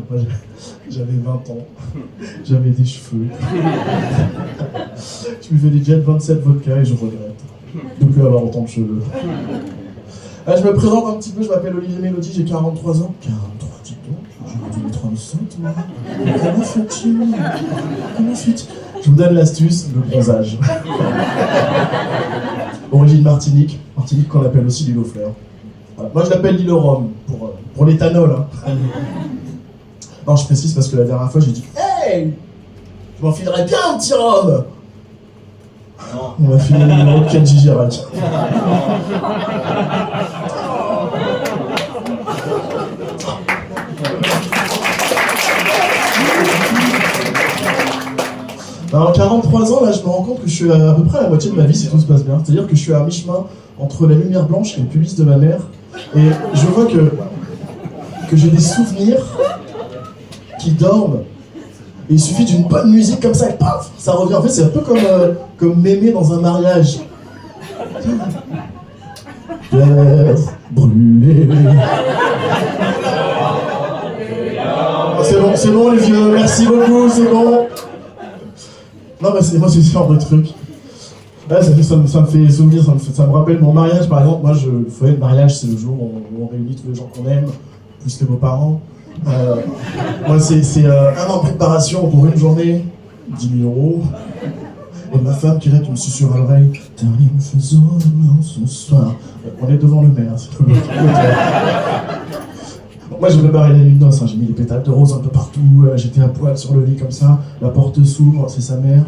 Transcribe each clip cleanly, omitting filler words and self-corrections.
Moi, j'avais 20 ans, j'avais des cheveux. Je buvais des Jet 27 vodka et je regrette de ne plus avoir autant de cheveux. Je me présente un petit peu, je m'appelle Olivier Mélodie, j'ai 43 ans. 43, dis donc, j'aurais dû 37, moi. Comment fait-il? Comment fait-il? Je vous donne l'astuce, le bronzage. Origine Martinique qu'on appelle aussi l'île aux fleurs. Voilà. Moi je l'appelle l'île au rhum, pour l'éthanol. Hein. Non, je précise parce que la dernière fois j'ai dit « Hey, je m'enfilerais bien un petit rhum !» On m'a filé le numéro de Kenji Girac. Alors, 43 ans, là, je me rends compte que je suis à peu près à la moitié de ma vie si tout se passe bien. C'est-à-dire que je suis à mi-chemin entre la lumière blanche et le pubis de ma mère. Et je vois que j'ai des souvenirs qui dorment. Et il suffit d'une bonne musique comme ça, et paf, ça revient. En fait, c'est un peu comme mémé dans un mariage. Terre brûlée. C'est bon les vieux, merci beaucoup, c'est bon. Non, mais moi, c'est ce genre de truc. Là, ça me fait souvenir, ça me rappelle mon mariage, par exemple. Moi, le foyer de mariage, c'est le jour où on réunit tous les gens qu'on aime, plus les beaux-parents. Moi, c'est un an de préparation pour une journée, 10 000 €. Et ma femme qui me susurre à l'oreille, nous faisons l'amour ce soir. On est devant le maire, c'est trop bien. Moi j'ai préparé les nuits de noces, hein. J'ai mis des pétales de rose un peu partout, j'étais à poil sur le lit comme ça, la porte s'ouvre, c'est sa mère.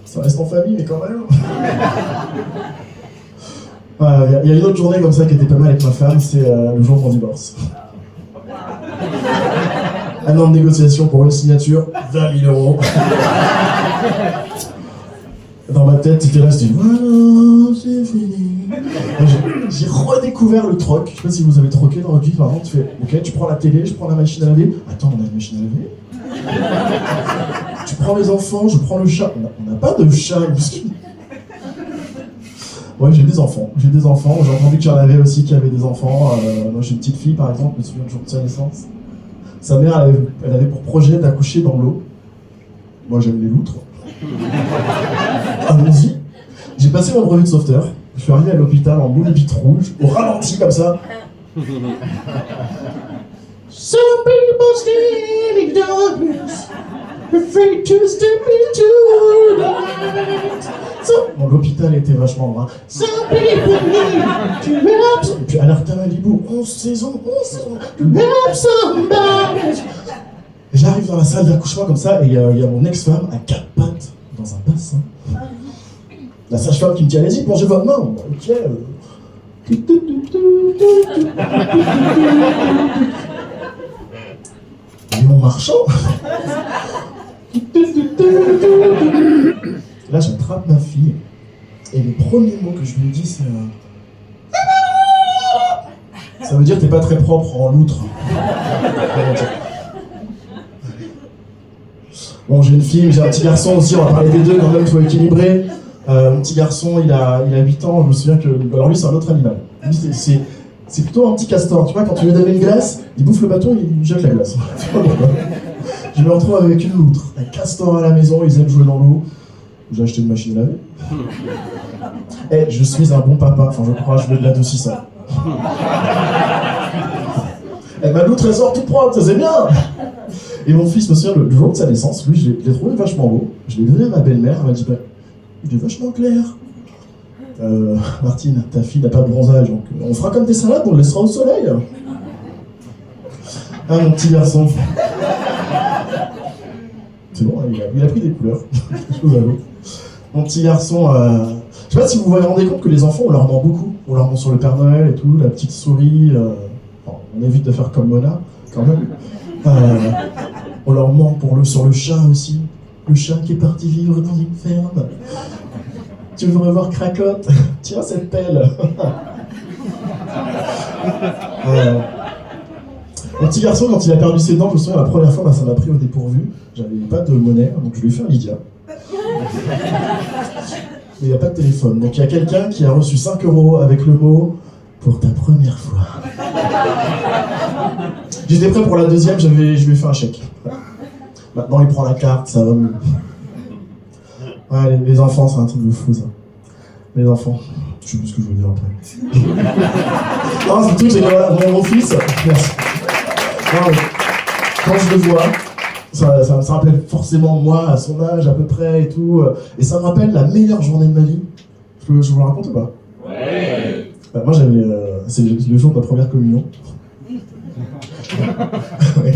Ça reste en famille, mais quand même. Il y a une autre journée comme ça qui était pas mal avec ma femme, c'est le jour de mon divorce. Un an de négociation pour une signature, 20 000 €. Dans ma tête, c'était là, je dis voilà, c'est fini. J'ai redécouvert le troc. Je sais pas si vous avez troqué dans votre vie, par exemple, tu fais ok, tu prends la télé, je prends la machine à laver. Attends, on a une machine à laver. Tu prends les enfants, je prends le chat. On n'a pas de chat, Ouais, j'ai des enfants. J'ai entendu que j'en avais aussi qui avaient des enfants. Moi, j'ai une petite fille, par exemple, je me souviens du jour de sa naissance. Sa mère, elle avait pour projet d'accoucher dans l'eau. Moi, j'aime les loutres. Allons-y. J'ai passé mon brevet de sauveteur. Je suis arrivé à l'hôpital en moule vitre rouge, au ralenti comme ça. Some people still in darkness, afraid to step into the light. Bon, l'hôpital était vachement loin. Some people need to help. Et puis Alerta Malibu, 11 saisons, to help somebody. J'arrive dans la salle d'accouchement comme ça, et il y a mon ex-femme à 4 pattes dans un bassin. La sage-femme qui me dit allez-y, plongez votre main. Ok. Léon Marchand. Là, j'attrape ma fille, et le premier mot que je lui dis, c'est ça veut dire t'es pas très propre en loutre. Bon, j'ai une fille, j'ai un petit garçon aussi, on va parler des deux quand même, il faut équilibrer. Mon petit garçon, il a 8 ans, je me souviens que... Alors lui, c'est un autre animal. Lui, c'est plutôt un petit castor. Tu vois, quand tu lui donnes une glace, il bouffe le bâton, il jette la glace. Je me retrouve avec une loutre, un castor à la maison, ils aiment jouer dans l'eau. J'ai acheté une machine à laver. Eh, je suis un bon papa, enfin je crois, je veux de l'adoucissant. Eh, ma loutre, elle sort toute propre, ça c'est bien. Et mon fils, me souvient, le jour de sa naissance, lui, je l'ai trouvé vachement beau. Je l'ai donné à ma belle-mère, elle m'a dit, bah, il est vachement clair. Martine, ta fille n'a pas de bronzage, donc on fera comme des salades, on le laissera au soleil. Ah, mon petit garçon. C'est bon, il a pris des couleurs, je vous avoue. Mon petit garçon, je sais pas si vous vous rendez compte que les enfants, on leur ment beaucoup. On leur ment sur le Père Noël et tout, la petite souris. Bon, on évite de faire comme Mona, quand même. On leur ment sur le chat aussi. Le chat qui est parti vivre dans une ferme. Tu veux revoir Cracotte? Tiens cette pelle. Mon petit garçon, quand il a perdu ses dents, je me souviens la première fois, ça m'a pris au dépourvu. J'avais pas de monnaie, donc je lui ai fait un Lydia. Mais il n'y a pas de téléphone. Donc il y a quelqu'un qui a reçu 5 € avec le mot « pour ta première fois ». J'étais prêt pour la deuxième, je lui ai fait un chèque. Maintenant, il prend la carte, ça va mieux. Ouais, les enfants, c'est un truc de fou, ça. Les enfants. Je sais plus ce que je veux dire après. Non, c'est le truc, c'est que mon fils... Merci. Non, mais quand je le vois, ça me rappelle forcément moi, à son âge, à peu près, et tout. Et ça me rappelle la meilleure journée de ma vie. Je vous la raconte ou pas? Ouais. Moi, j'avais... c'est le jour de ma première communion. Ouais.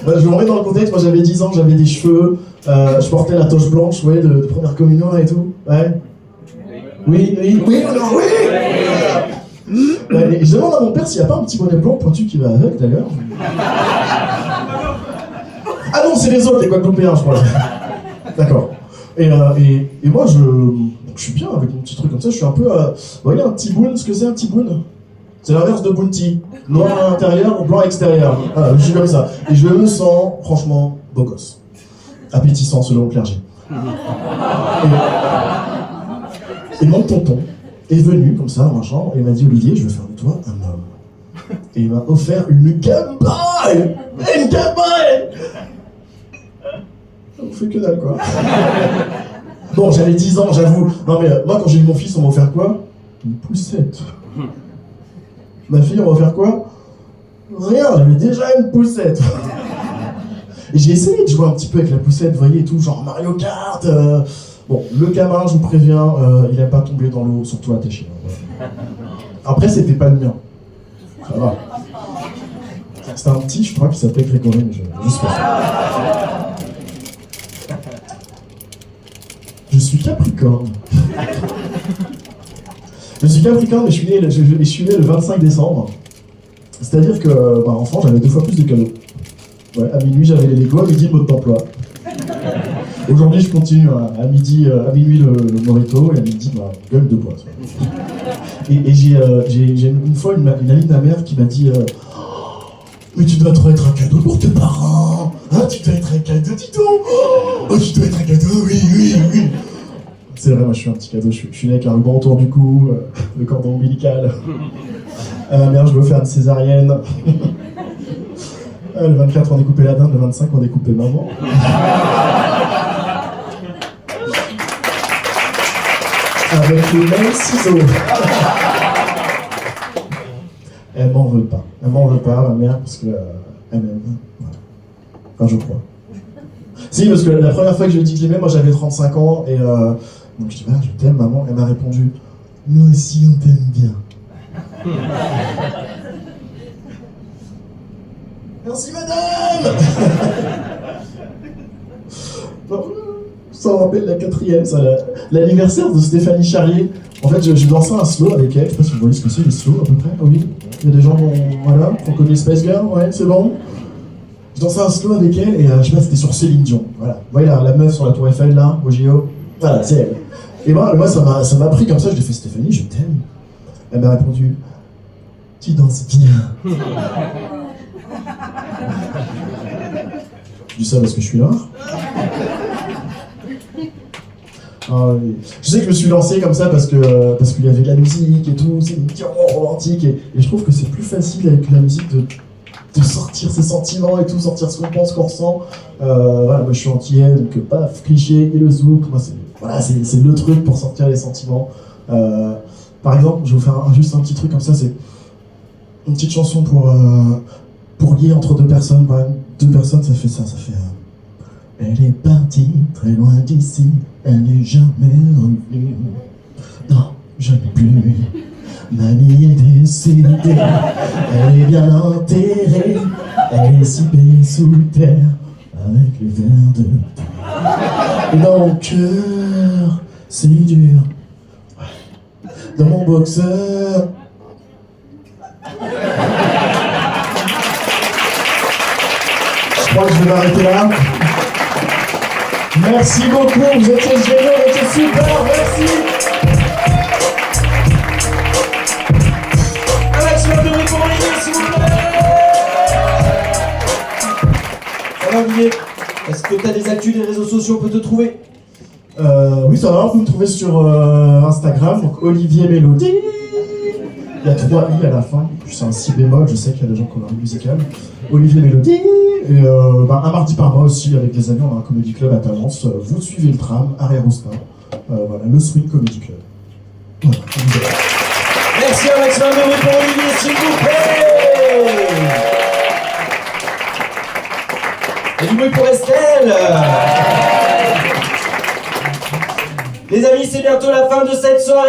Je vous remets dans le contexte, moi j'avais 10 ans, j'avais des cheveux, je portais la toche blanche, vous voyez, de première communion et tout. Ouais. Oui. Et je demande à mon père s'il n'y a pas un petit bonnet blanc pointu qui va avec d'ailleurs. Ah non, c'est les autres, les Guadeloupéens, je crois. D'accord. Et moi, je suis bien avec mon petit truc comme ça, je suis un peu... vous voyez un tiboun, ce que c'est un tiboun? C'est l'inverse de Bounty. Noir à l'intérieur, blanc à l'extérieur. Voilà, je suis comme ça. Et je me sens, franchement, beau gosse. Appétissant selon le clergé. Et mon tonton est venu, comme ça, dans ma chambre, et m'a dit, Olivier, je veux faire de toi un homme. Et il m'a offert une campagne. Une campagne. Ça vous fait que dalle, quoi. Bon, j'avais 10 ans, j'avoue. Non mais, moi, quand j'ai eu mon fils, on m'a offert quoi? Une poussette. Ma fille, on va faire quoi? Rien, j'avais déjà une poussette. Et j'ai essayé de jouer un petit peu avec la poussette, vous voyez, et tout, genre Mario Kart. Bon, le gamin, je vous préviens, il aime pas tomber dans l'eau, surtout attaché. Après, c'était pas le mien. Ça va. C'était un petit, je crois, qui s'appelait Grégory, mais juste pour ça. Je suis Capricorne. Je suis Capricorne et je suis né le 25 décembre. C'est-à-dire que, enfant, j'avais 2 fois plus de cadeaux. Ouais, à minuit, j'avais les Lego, à midi, le mode d'emploi. Aujourd'hui, je continue à minuit le Morito et à midi, gueule de bois. Et j'ai une fois une amie de ma mère qui m'a dit mais tu dois trop être un cadeau pour tes parents. Hein, tu dois être un cadeau, dis donc. Oh, tu dois être un cadeau, oui. C'est vrai, moi je suis un petit cadeau, je suis né avec un ruban autour du cou, le cordon ombilical. À ma mère, je vais faire une césarienne. Le 24, on découpait la dinde, le 25, on découpait maman. Avec les mêmes ciseaux. Elle m'en veut pas. Elle m'en veut pas, ma mère, parce que elle m'aime. Voilà. Enfin, je crois. Si, parce que la première fois que je lui ai dit que je l'aimais, moi j'avais 35 ans, et donc je dis, je t'aime, maman. Elle m'a répondu, nous aussi on t'aime bien. Merci madame. Non, ça me rappelle la 4e, ça, l'anniversaire de Stéphanie Charrier. En fait, je dansais un slow avec elle, je sais pas si vous voyez ce que c'est, les slows à peu près. Ah oui, il y a des gens qui ont connu Spice Girl, ouais, c'est bon. Je dansais un slow avec elle et je sais pas, c'était sur Céline Dion. Voilà, vous voyez la meuf sur la tour Eiffel là, au JO. Voilà, c'est elle. Et moi ça m'a pris comme ça, je lui ai fait Stéphanie, je t'aime. Elle m'a répondu, tu danses bien. Je dis ça parce que je suis noir. Je sais que je me suis lancé comme ça parce qu'il y avait de la musique et tout, c'est une petite romantique et je trouve que c'est plus facile avec la musique de sortir ses sentiments et tout, sortir ce qu'on pense, qu'on ressent. Voilà, moi je suis antillais, donc paf, cliché et le zouk, moi c'est le truc pour sortir les sentiments. Par exemple, je vais vous faire juste un petit truc comme ça, c'est une petite chanson pour lier entre 2 personnes. Voilà, 2 personnes, ça fait ça, elle est partie très loin d'ici, elle n'est jamais revenue. Non, jamais plus. Mamie est décédée, elle est bien enterrée, elle est cipée sous terre avec les vers de terre. Dans mon cœur, c'est dur. Dans mon boxeur. Je crois que je vais m'arrêter là. Merci beaucoup, vous étiez géniaux, vous étiez super, merci. Alex, de vous pour Olivier, s'il vous plaît. Ça va, Olivier? Est-ce que tu as des actus, des réseaux sociaux, on peut te trouver? Oui, ça va, vous me trouvez sur Instagram, donc Olivier Mélodie. Il y a 3 i à la fin. c'est un si bémol, je sais qu'il y a des gens qui ont l'oreille musicale. Olivier Mélodie, et un mardi par mois aussi, avec des amis, on a un comedy club à Talence. Vous suivez le tram, arrière Roustin. Voilà, le Swing Comedy Club. Voilà, Merci un maximum de bruit pour Olivier, s'il vous plaît. Et du bruit pour Estelle. Les amis, c'est bientôt la fin de cette soirée.